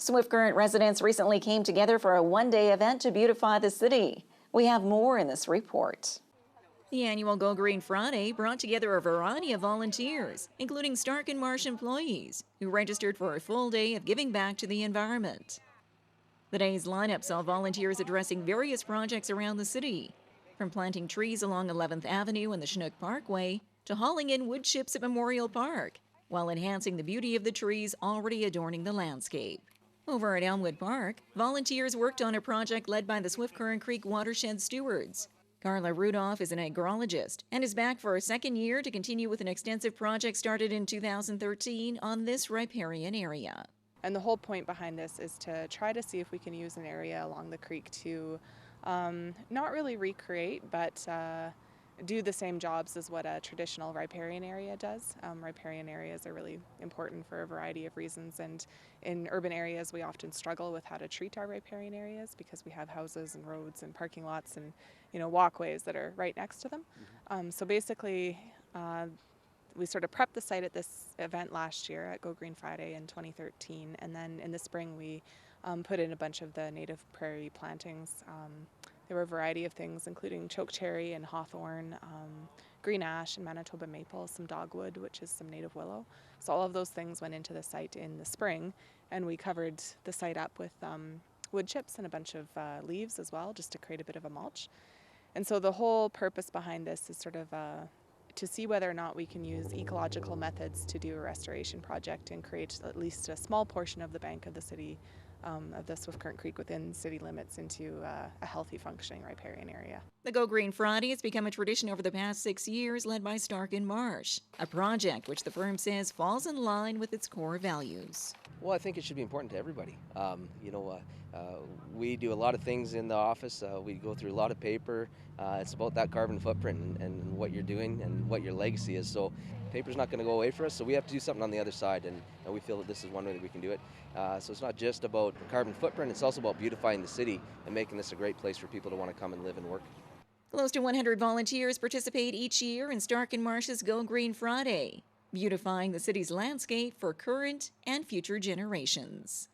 Swift Current residents recently came together for a one-day event to beautify the city. We have more in this report. The annual Go Green Friday brought together a variety of volunteers, including Stark and Marsh employees, who registered for a full day of giving back to the environment. The day's lineup saw volunteers addressing various projects around the city, from planting trees along 11th Avenue and the Chinook Parkway to hauling in wood chips at Memorial Park, while enhancing the beauty of the trees already adorning the landscape. Over at Elmwood Park, volunteers worked on a project led by the Swift Current Creek Watershed Stewards. Carla Rudolph is an agrologist and is back for a second year to continue with an extensive project started in 2013 on this riparian area. And the whole point behind this is to try to see if we can use an area along the creek to not really recreate, but do the same jobs as what a traditional riparian area does. Riparian areas are really important for a variety of reasons, and in urban areas we often struggle with how to treat our riparian areas because we have houses and roads and parking lots and walkways that are right next to them. So basically we sort of prepped the site at this event last year at Go Green Friday in 2013, and then in the spring we put in a bunch of the native prairie plantings. There were a variety of things, including chokecherry and hawthorn, green ash and Manitoba maple, some dogwood, which is some native willow. So all of those things went into the site in the spring, and we covered the site up with wood chips and a bunch of leaves as well, just to create a bit of a mulch. And so the whole purpose behind this is sort of to see whether or not we can use ecological methods to do a restoration project and create at least a small portion of the bank of the city, of the Swift Current Creek within city limits, into a healthy functioning riparian area. The Go Green Friday has become a tradition over the past 6 years, led by Stark and Marsh, a project which the firm says falls in line with its core values. Well, I think it should be important to everybody. We do a lot of things in the office. We go through a lot of paper. It's about that carbon footprint and what you're doing and what your legacy is. So paper's not going to go away for us, so we have to do something on the other side, and we feel that this is one way that we can do it. So it's not just about carbon footprint, it's also about beautifying the city and making this a great place for people to want to come and live and work. Close to 100 volunteers participate each year in Stark and Marsh's Go Green Friday, beautifying the city's landscape for current and future generations.